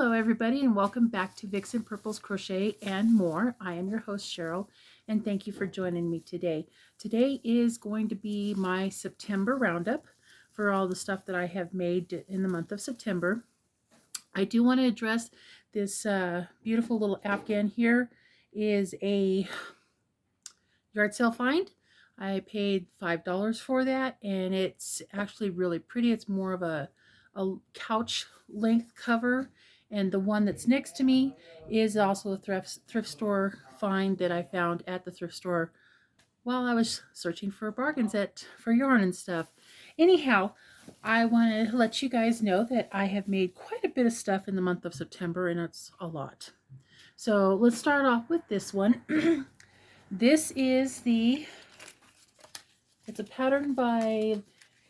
Hello everybody and welcome back to Vixen Purple's Crochet and More. I am your host Cheryl and thank you for joining me today. Today is going to be my September roundup for all the stuff that I have made in the month of September. I do want to address this beautiful little Afghan here is a yard sale find. I paid $5 for that and it's actually really pretty. It's more of a couch length cover, and the one that's next to me is also a thrift store find that I found at the thrift store while I was searching for bargains for yarn and stuff. Anyhow, I want to let you guys know that I have made quite a bit of stuff in the month of September, and it's a lot. So let's start off with this one. This is it's a pattern by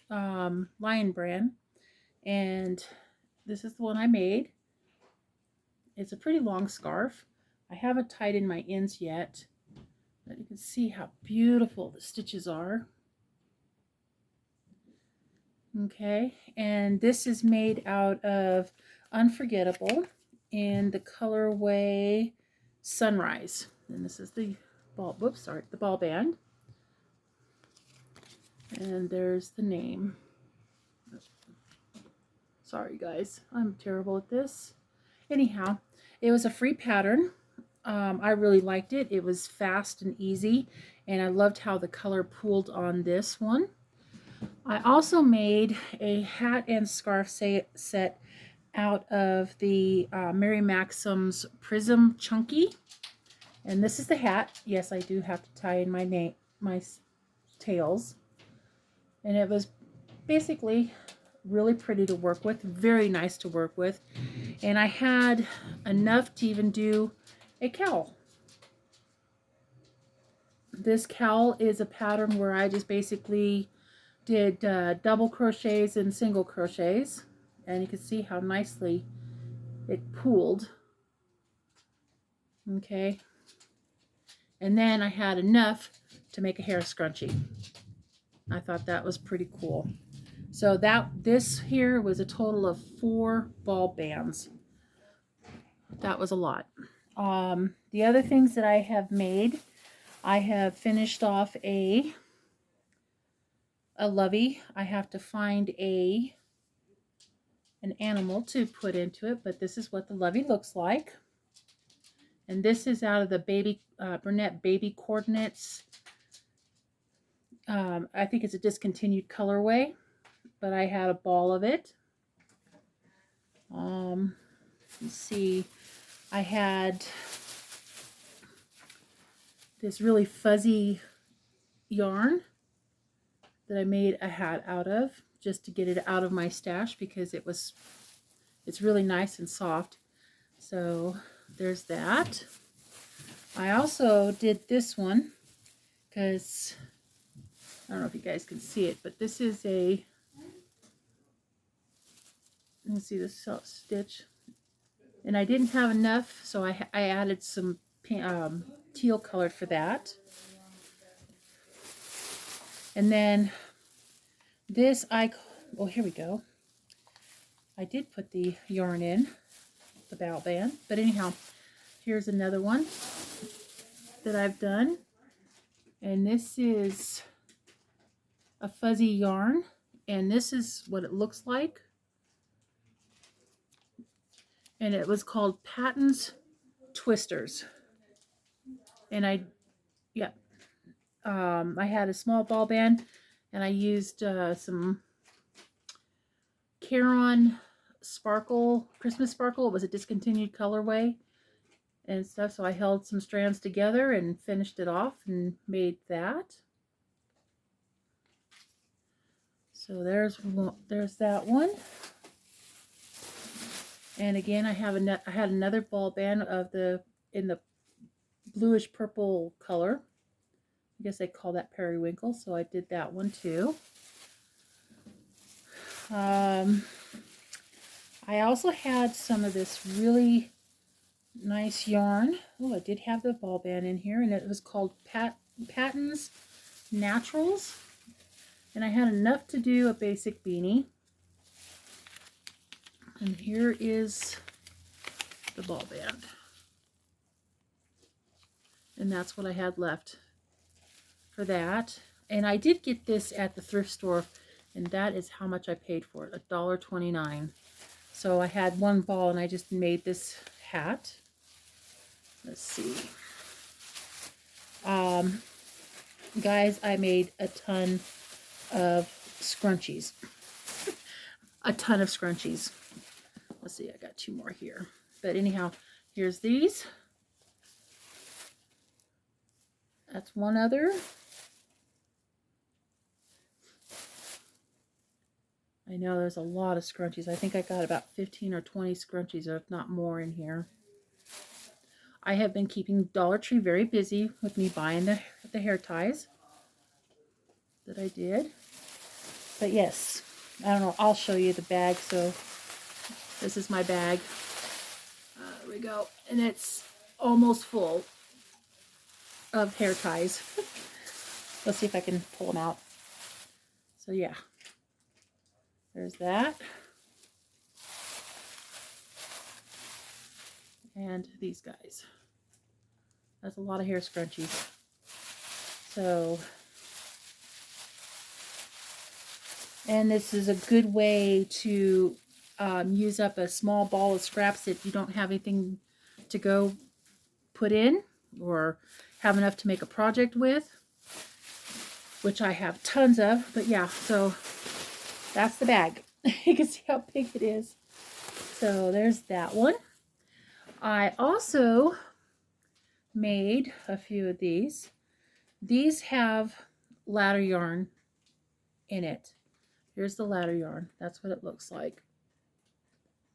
Lion Brand, and this is the one I made. It's a pretty long scarf. I haven't tied in my ends yet, but you can see how beautiful the stitches are. Okay, and this is made out of Unforgettable in the colorway Sunrise. And this is the the ball band. And there's the name. Sorry guys, I'm terrible at this. Anyhow, it was a free pattern. I really liked it. It was fast and easy, and I loved how the color pooled on this one. I also made a hat and scarf set out of the Mary Maxim's Prism Chunky. And this is the hat. Yes, I do have to tie in my tails. And it was basically really pretty to work with, very nice to work with. And I had enough to even do a cowl. This cowl is a pattern where I just basically did double crochets and single crochets, and you can see how nicely it pooled. Okay, and then I had enough to make a hair scrunchie. I thought that was pretty cool. So this here was a total of 4 ball bands. That was a lot. The other things that I have made, I have finished off a lovey. I have to find an animal to put into it, but this is what the lovey looks like. And this is out of the Burnett Baby Coordinates. I think it's a discontinued colorway, but I had a ball of it. Let's see, I had this really fuzzy yarn that I made a hat out of just to get it out of my stash because it's really nice and soft. So there's that. I also did this one because I don't know if you guys can see it, but this is you can see the stitch, and I didn't have enough, so I added some teal colored for that. And then this oh, here we go. I did put the yarn in the ball band, but anyhow, here's another one that I've done, and this is a fuzzy yarn, and this is what it looks like. And it was called Patton's Twisters. And I had a small ball band, and I used some Caron Sparkle, Christmas Sparkle. It was a discontinued colorway and stuff, so I held some strands together and finished it off and made that. So there's that one. And again, I had another ball band in the bluish purple color. I guess they call that periwinkle, so I did that one too. I also had some of this really nice yarn. Oh, I did have the ball band in here, and it was called Patton's Naturals. And I had enough to do a basic beanie. And here is the ball band. And that's what I had left for that. And I did get this at the thrift store, and that is how much I paid for it, $1.29. So I had one ball and I just made this hat. Let's see. Guys, I made a ton of scrunchies. A ton of scrunchies. Let's see, I got 2 more here. But anyhow, here's these. That's one other. I know there's a lot of scrunchies. I think I got about 15 or 20 scrunchies, if not more, in here. I have been keeping Dollar Tree very busy with me buying the hair ties that I did. But yes, I don't know. I'll show you the bag. So this is my bag. There we go. And it's almost full of hair ties. Let's see if I can pull them out. So yeah, there's that. And these guys. That's a lot of hair scrunchies. So, and this is a good way to use up a small ball of scraps if you don't have anything to go put in or have enough to make a project with, which I have tons of. But yeah, so that's the bag. You can see how big it is. So there's that one. I also made a few of these. These have ladder yarn in it. Here's the ladder yarn. That's what it looks like.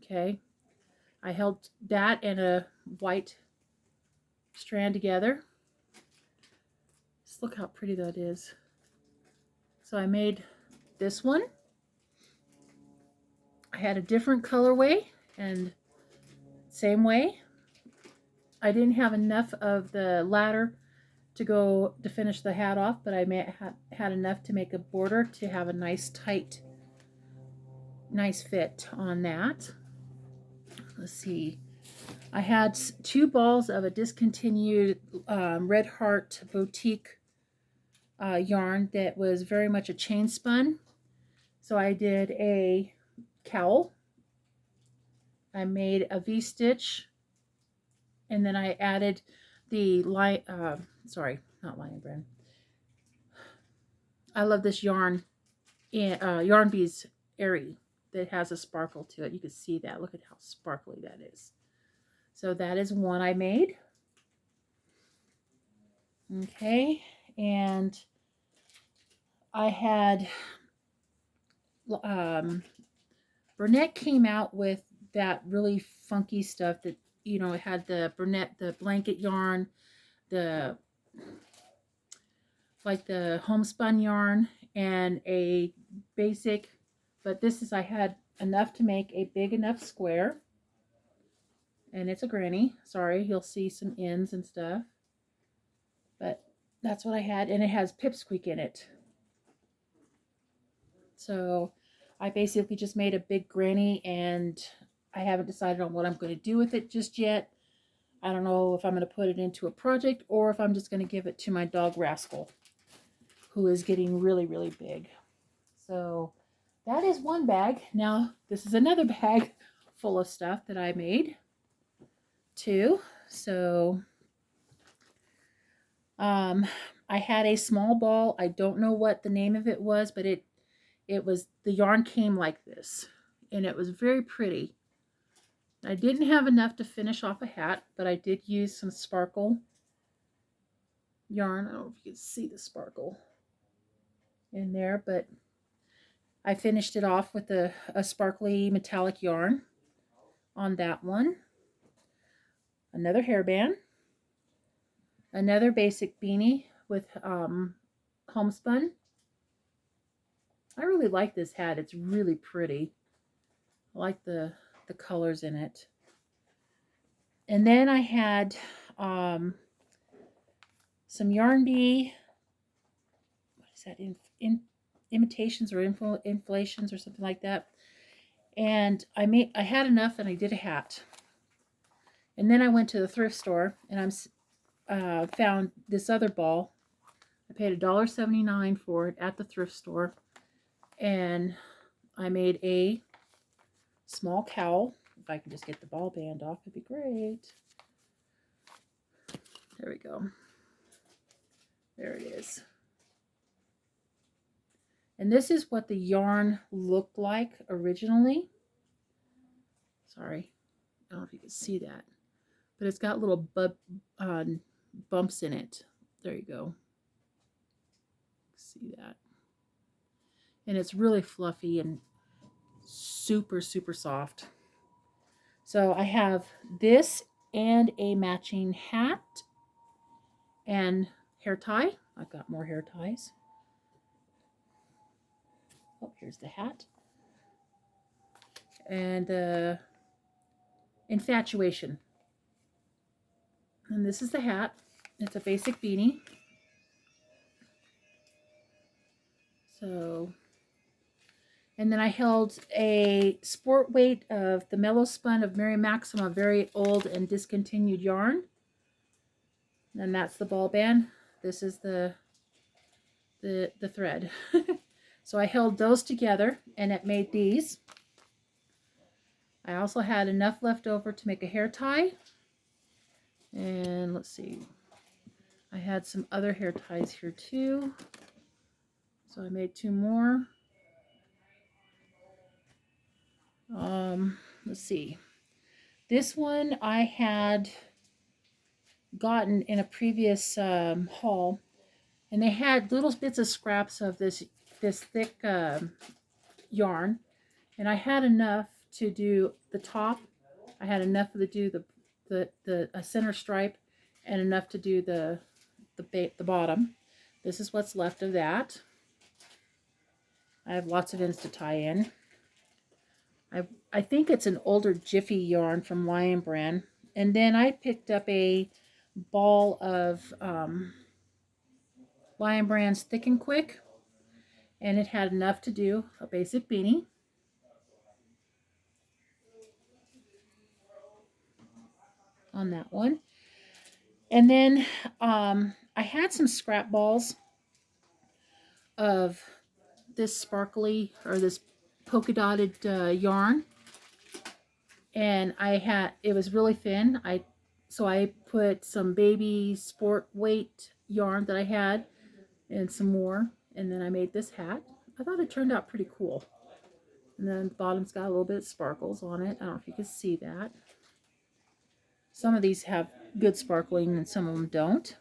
Okay. I held that and a white strand together. Just look how pretty that is. So I made this one. I had a different colorway and same way. I didn't have enough of the ladder to finish the hat off, but I had enough to make a border to have a nice tight, nice fit on that. Let's see. I had 2 balls of a discontinued Red Heart Boutique yarn that was very much a chain spun. So I did a cowl. I made a V-stitch, and then I added the not Lion Brand. I love this yarn, Yarn Bees Airy, that has a sparkle to it. You can see that. Look at how sparkly that is. So that is one I made. Okay, and I had Burnett came out with that really funky stuff that, you know, it had the Burnett, the blanket yarn, like the homespun yarn, and a basic, but this is, I had enough to make a big enough square, and it's a granny. Sorry, you'll see some ends and stuff, but that's what I had, and it has pipsqueak in it. So I basically just made a big granny, and I haven't decided on what I'm going to do with it just yet. I don't know if I'm going to put it into a project or if I'm just going to give it to my dog Rascal, who is getting really, really big. So that is one bag. Now this is another bag full of stuff that I made too. So I had a small ball. I don't know what the name of it was, but it was, the yarn came like this, and it was very pretty. I didn't have enough to finish off a hat, but I did use some sparkle yarn. I don't know if you can see the sparkle in there, but I finished it off with a sparkly metallic yarn on that one. Another hairband. Another basic beanie with homespun. I really like this hat. It's really pretty. I like the colors in it. And then I had some Yarn Bee, what is that, imitations or inflations or something like that. And I had enough, and I did a hat. And then I went to the thrift store and found this other ball. I paid $1.79 for it at the thrift store. And I made a small cowl. If I can just get the ball band off, it'd be great. There we go. There it is. And this is what the yarn looked like originally. Sorry, I don't know if you can see that. But it's got little bumps in it. There you go. See that? And it's really fluffy and super, super soft. So I have this and a matching hat and hair tie. I've got more hair ties. Oh, here's the hat. And the infatuation. And this is the hat. It's a basic beanie. So, and then I held a sport weight of the Mellow Spun of Mary Maxim, a very old and discontinued yarn. And that's the ball band. This is the thread. So I held those together and it made these. I also had enough left over to make a hair tie. And let's see. I had some other hair ties here too. So I made 2 more. Let's see. This one I had gotten in a previous haul, and they had little bits of scraps of this thick yarn, and I had enough to do the top. I had enough to do the center stripe, and enough to do the bottom. This is what's left of that. I have lots of ends to tie in. I think it's an older Jiffy yarn from Lion Brand. And then I picked up a ball of Lion Brand's Thick and Quick. And it had enough to do a basic beanie. On that one. And then I had some scrap balls of this sparkly or this polka dotted yarn. And it was really thin. So I put some baby sport weight yarn that I had and some more, and then I made this hat. I thought it turned out pretty cool. And then the bottom's got a little bit of sparkles on it. I don't know if you can see that. Some of these have good sparkling and some of them don't.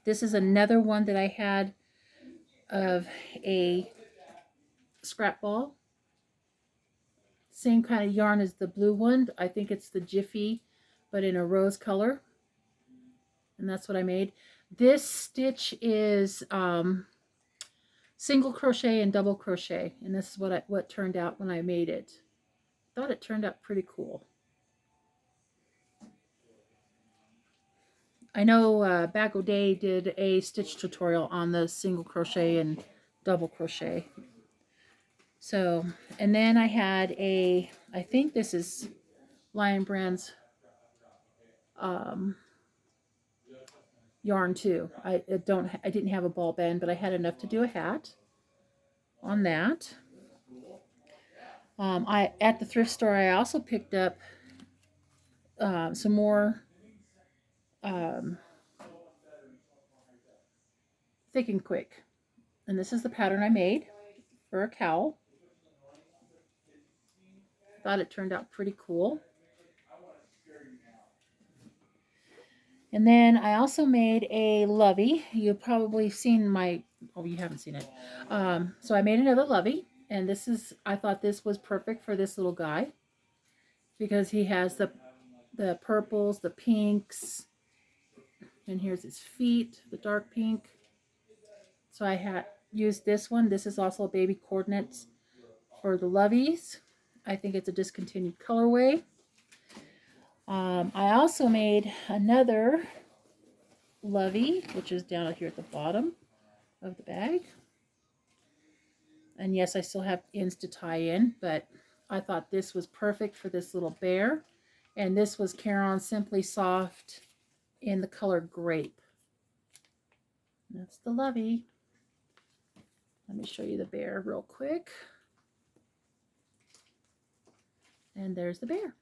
This is another one that I had of a scrap ball. Same kind of yarn as the blue one. I think it's the Jiffy, but in a rose color. And that's what I made. This stitch is single crochet and double crochet. And this is what turned out when I made it. Thought it turned out pretty cool. I know Back O'Day did a stitch tutorial on the single crochet and double crochet. So, and then I had I think this is Lion Brand's yarn too. I didn't have a ball band, but I had enough to do a hat on that. At the thrift store, I also picked up some more Thick and Quick. And this is the pattern I made for a cowl. Thought it turned out pretty cool. And then I also made a lovey. You've probably seen you haven't seen it. So I made another lovey. And I thought this was perfect for this little guy. Because he has the purples, the pinks. And here's his feet, the dark pink. So I had used this one. This is also baby coordinates for the loveys. I think it's a discontinued colorway. I also made another lovey, which is down here at the bottom of the bag. And yes, I still have ends to tie in, but I thought this was perfect for this little bear. And this was Caron Simply Soft in the color Grape. That's the Lovey. Let me show you the bear real quick. And there's the bear.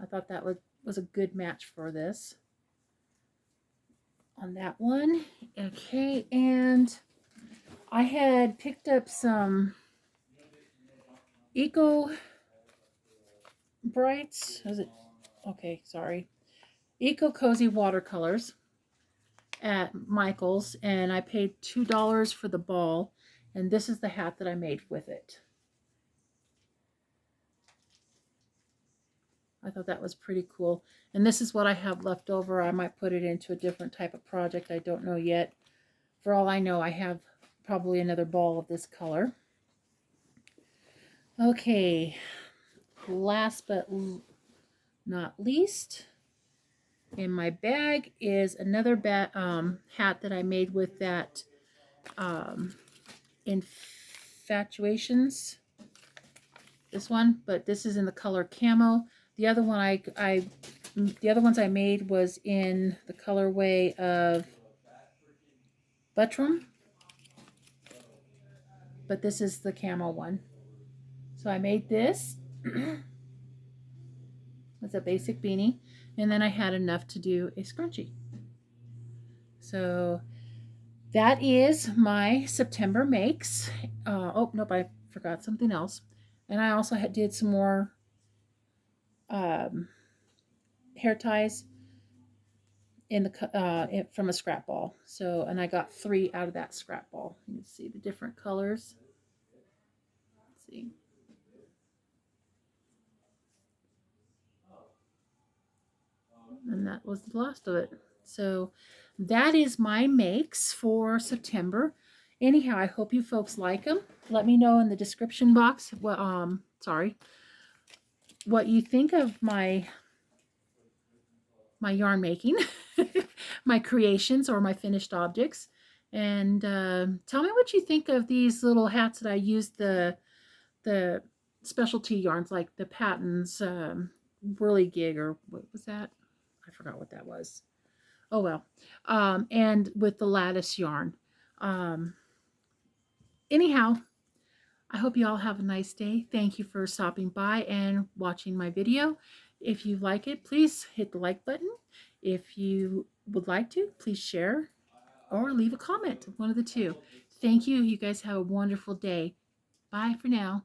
I thought that was a good match for this. On that one. Okay, and I had picked up some Eco Brights. Is it? Okay, sorry. Eco Cozy watercolors at Michael's, and I paid $2 for the ball, and this is the hat that I made with it. I thought that was pretty cool. And this is what I have left over. I might put it into a different type of project. I don't know yet. For all I know, I have probably another ball of this color. Okay, last but not least, in my bag is another hat that I made with that Infatuations. This one, but this is in the color Camo. The other one the other ones I made was in the colorway of Buttram, but this is the Camo one. So I made this. It's a basic beanie, and then I had enough to do a scrunchie. So that is my September makes. Oh, nope, I forgot something else. And I also did some more hair ties in the from a scrap ball. So, and I got 3 out of that scrap ball. You can see the different colors. Let's see. And that was the last of it. So that is my makes for September. Anyhow, I hope you folks like them. Let me know in the description box what what you think of my yarn making, my creations or my finished objects. And tell me what you think of these little hats that I used the specialty yarns, like the Patton's Whirligig, or what was that? I forgot what that was. Oh well. And with the lattice yarn. Anyhow, I hope you all have a nice day. Thank you for stopping by and watching my video. If you like it, please hit the like button. If you would like to, please share or leave a comment, one of the two. Thank you. You guys have a wonderful day. Bye for now.